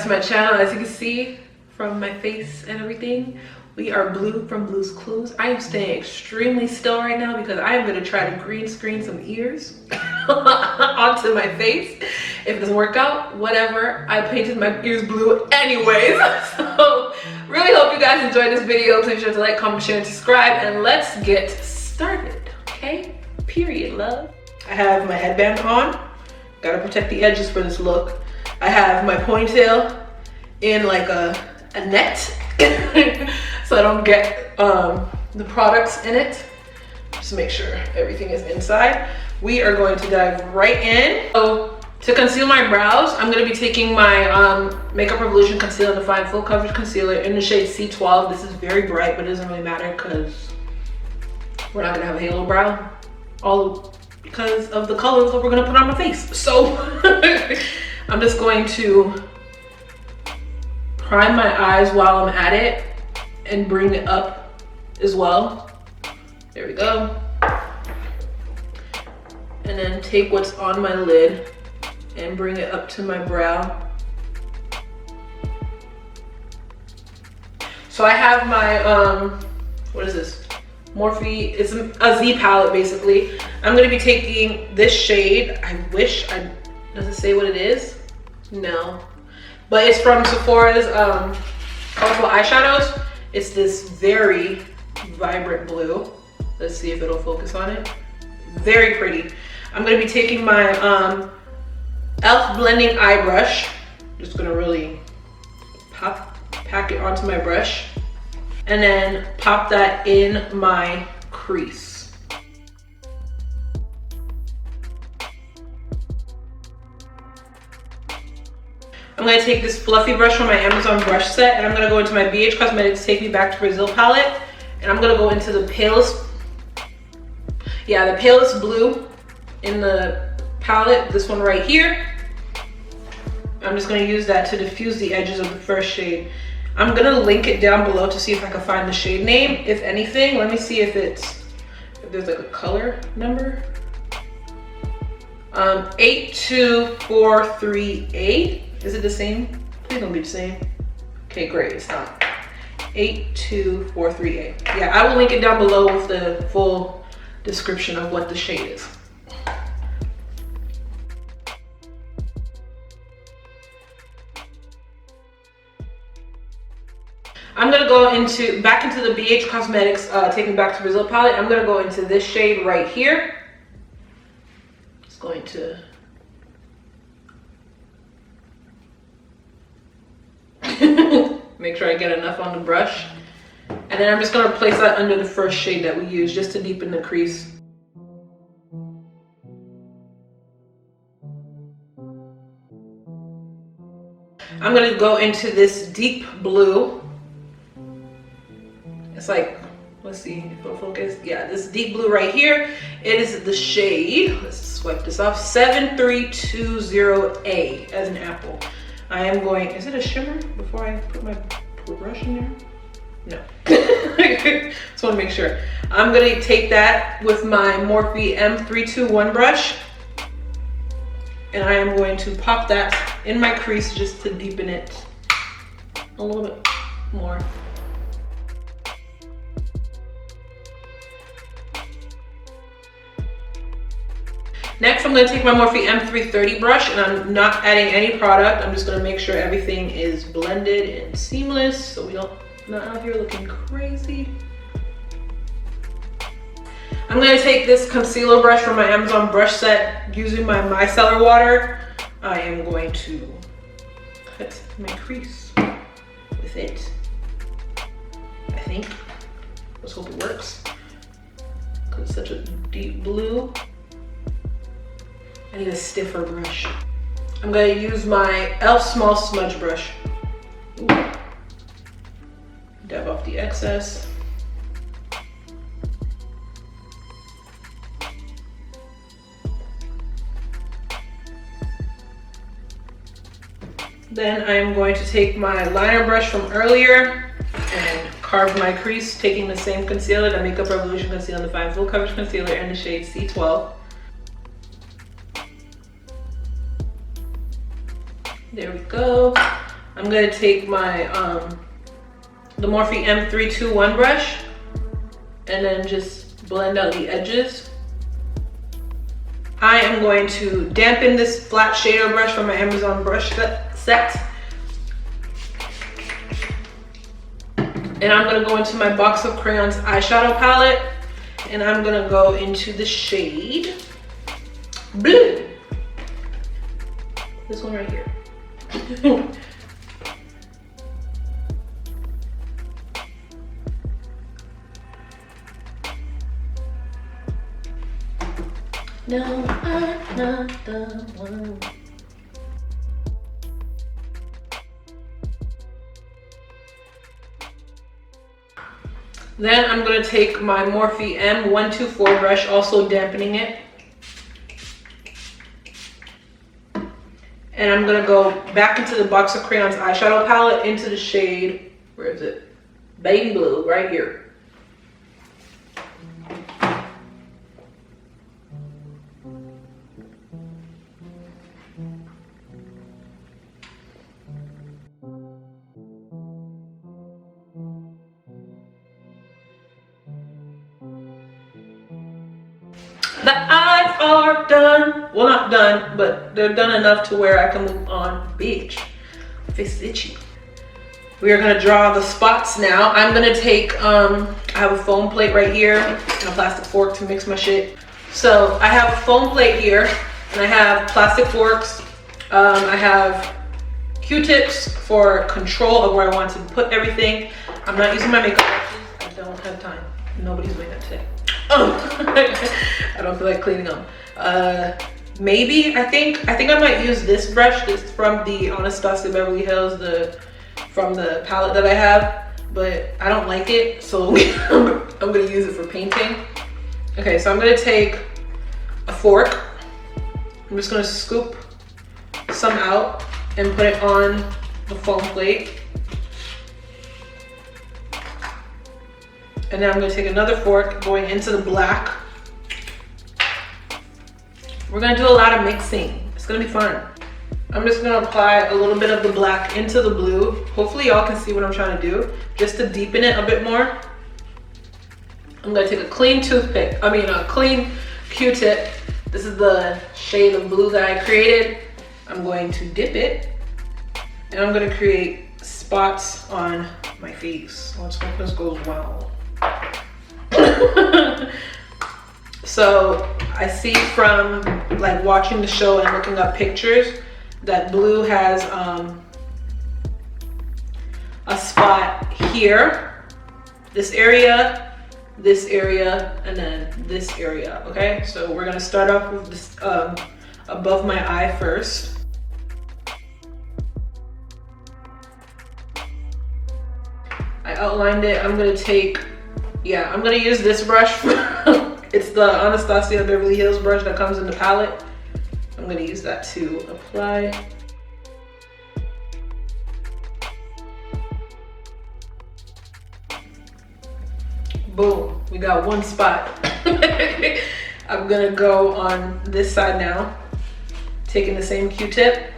to my channel. As you can see from my face and everything, we are Blue from Blue's Clues. I am staying extremely still right now because I am going to try to green screen some ears onto my face. If it doesn't work out, whatever. I painted my ears blue anyways. So really hope you guys enjoyed this video. Please be sure to like, comment, share, and subscribe, and let's get started. Okay? Period, love. I have my headband on. Gotta protect the edges for this look. I have my ponytail in like a net so I don't get the products in it. Just make sure everything is inside. We are going to dive right in. So to conceal my brows, I'm going to be taking my Makeup Revolution Conceal and Define Full Coverage Concealer in the shade C12. This is very bright, but it doesn't really matter because we're not going to have a halo brow. All because of the colors that we're going to put on my face. So I'm just going to prime my eyes while I'm at it and bring it up as well. There we go. And then take what's on my lid and bring it up to my brow. So I have my, what is this? Morphe, it's a Z palette basically. I'm gonna be taking this shade. Does it say what it is? No. But it's from Sephora's colorful eyeshadows. It's this very vibrant blue. Let's see if it'll focus on it. Very pretty. I'm gonna be taking my e.l.f. blending eye brush. Just gonna really pack it onto my brush and then pop that in my crease. I'm going to take this fluffy brush from my Amazon brush set and I'm going to go into my BH Cosmetics Take Me Back to Brazil palette, and I'm going to go into the palest blue in the palette, this one right here. I'm just going to use that to diffuse the edges of the first shade. I'm going to link it down below to see if I can find the shade name, if anything. Let me see if there's like a color number. 82438. Is it the same? Please don't be the same. Okay, great, it's not. 82438. Yeah, I will link it down below with the full description of what the shade is. I'm gonna go back into the BH Cosmetics Take Me Back to Brazil palette. I'm gonna go into this shade right here. It's going to make sure I get enough on the brush. And then I'm just gonna place that under the first shade that we used just to deepen the crease. I'm gonna go into this deep blue. It's like, let's see if it'll focus. Yeah, this deep blue right here. It is the shade, let's swipe this off, 7320A as an apple. I am going, is it a shimmer before I put my brush in there? No. Just want to make sure. I'm going to take that with my Morphe M321 brush and I am going to pop that in my crease just to deepen it a little bit more. Next, I'm going to take my Morphe M330 brush and I'm not adding any product. I'm just going to make sure everything is blended and seamless so we don't not out here looking crazy. I'm going to take this concealer brush from my Amazon brush set using my micellar water. I am going to cut my crease with it. I think. Let's hope it works because it's such a deep blue. I need a stiffer brush. I'm going to use my e.l.f. small smudge brush. Ooh. Dab off the excess. Then I am going to take my liner brush from earlier and carve my crease, taking the same concealer, the Makeup Revolution Conceal and Define Full Coverage Concealer in the shade C12. There we go. I'm gonna take my the Morphe M321 brush and then just blend out the edges. I am going to dampen this flat shader brush from my Amazon brush set. And I'm gonna go into my box of crayons eyeshadow palette, and I'm gonna go into the shade Blue. This one right here. No, I'm not the one. Then I'm going to take my Morphe M124 brush, also dampening it. And I'm going to go back into the box of crayons eyeshadow palette into the shade, where is it? Baby Blue, right here. The eyes are done. Well, not done, but they're done enough to where I can move on. Bitch, my face is itchy. We are gonna draw the spots now. I'm gonna take, I have a foam plate right here and a plastic fork to mix my shit. So I have a foam plate here and I have plastic forks. I have Q-tips for control of where I want to put everything. I'm not using my makeup brushes. I don't have time. Nobody's doing that today. I don't feel like cleaning them. Maybe I think I might use this brush. This from the Anastasia Beverly Hills, from the palette that I have, but I don't like it, so I'm gonna use it for painting. Okay, so I'm gonna take a fork. I'm just gonna scoop some out and put it on the foam plate. And then I'm gonna take another fork going into the black. We're gonna do a lot of mixing. It's gonna be fun. I'm just gonna apply a little bit of the black into the blue. Hopefully y'all can see what I'm trying to do, just to deepen it a bit more. I'm gonna take a clean a clean Q-tip. This is the shade of blue that I created. I'm going to dip it, and I'm gonna create spots on my face. Let's hope this goes well. So I see from like watching the show and looking up pictures that blue has a spot here, this area, and then this area. Okay, so we're gonna start off with this above my eye first. I outlined it. I'm gonna use this brush. It's the Anastasia Beverly Hills brush that comes in the palette. I'm gonna use that to apply. Boom, we got one spot. I'm gonna go on this side now, taking the same Q-tip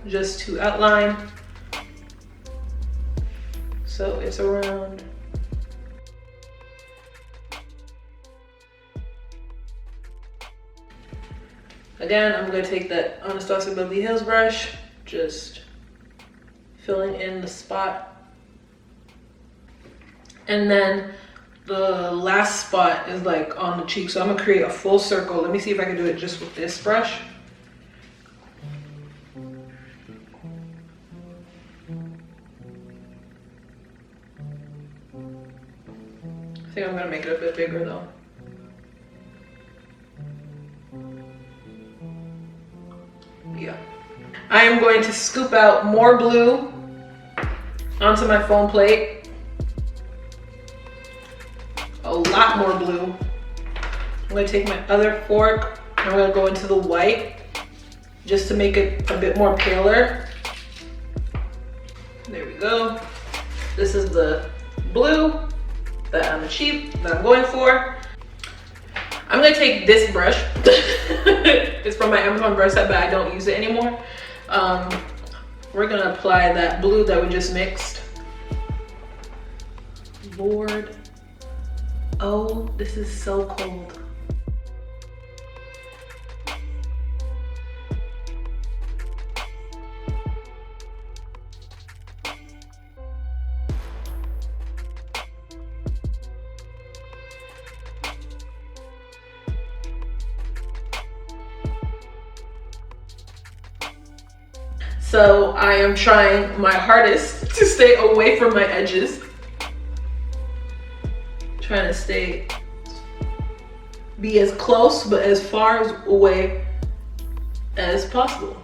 just to outline. So it's around. Again, I'm gonna take that Anastasia Beverly Hills brush, just filling in the spot. And then the last spot is like on the cheek. So I'm gonna create a full circle. Let me see if I can do it just with this brush. I think I'm gonna make it a bit bigger though. Yeah. I am going to scoop out more blue onto my foam plate. A lot more blue. I'm going to take my other fork and I'm going to go into the white just to make it a bit more paler. There we go. This is the blue that I'm going for. I'm gonna take this brush. It's from my Amazon brush set, but I don't use it anymore. we're gonna apply that blue that we just mixed. Lord, oh, this is so cold. So I am trying my hardest to stay away from my edges. Trying to be as close but as far away as possible.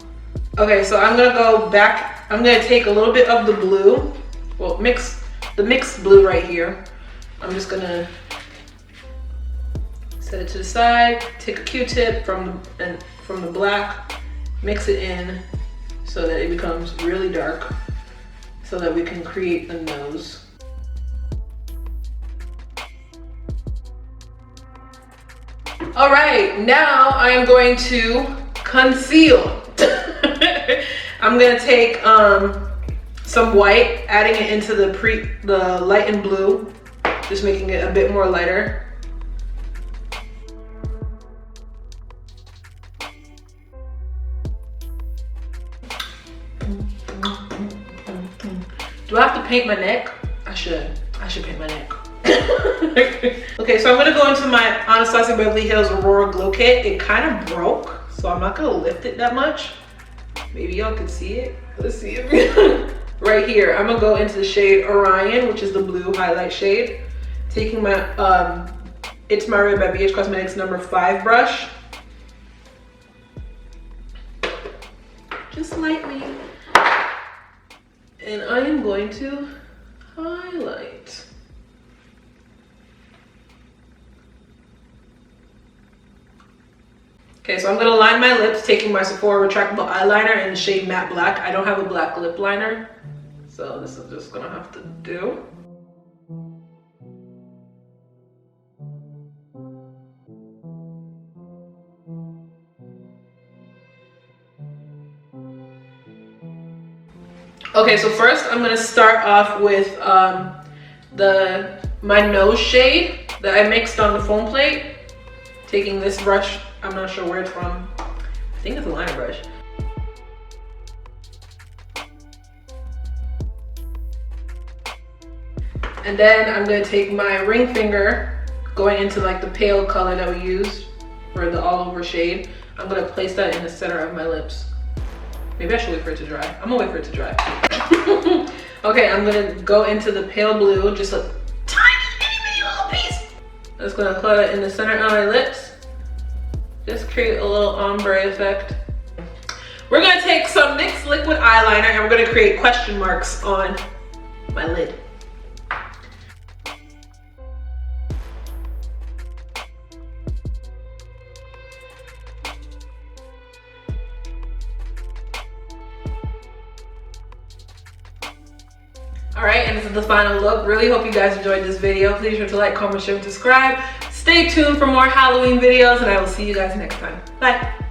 Okay, so I'm gonna go back. I'm gonna take a little bit of the blue, well, the mixed blue right here. I'm just gonna set it to the side, take a Q-tip from the black, mix it in so that it becomes really dark so that we can create the nose. All right, now I am going to conceal. I'm gonna take some white, adding it into the light and blue, just making it a bit more lighter. Do I have to paint my neck? I should paint my neck. Okay, so I'm gonna go into my Anastasia Beverly Hills Aurora Glow Kit. It kind of broke, so I'm not gonna lift it that much. Maybe y'all can see it. Let's see it. Right here, I'm gonna go into the shade Orion, which is the blue highlight shade. Taking my It's My Red by BH Cosmetics number 5 brush. Just lightly. And I am going to highlight. Okay, so I'm gonna line my lips taking my Sephora retractable eyeliner in the shade Matte Black. I don't have a black lip liner, so this is just gonna have to do. Okay, so first I'm gonna start off with my nose shade that I mixed on the foam plate. Taking this brush, I'm not sure where it's from. I think it's a liner brush. And then I'm gonna take my ring finger, going into like the pale color that we used for the all over shade. I'm gonna place that in the center of my lips. Maybe I should wait for it to dry. I'm gonna wait for it to dry. Okay, I'm gonna go into the pale blue, just a tiny little piece. I'm just gonna put it in the center of my lips. Just create a little ombre effect. We're gonna take some NYX liquid eyeliner and we're gonna create question marks on my lid. Alright, and this is the final look. Really hope you guys enjoyed this video. Please be sure to like, comment, share, and subscribe. Stay tuned for more Halloween videos, and I will see you guys next time. Bye.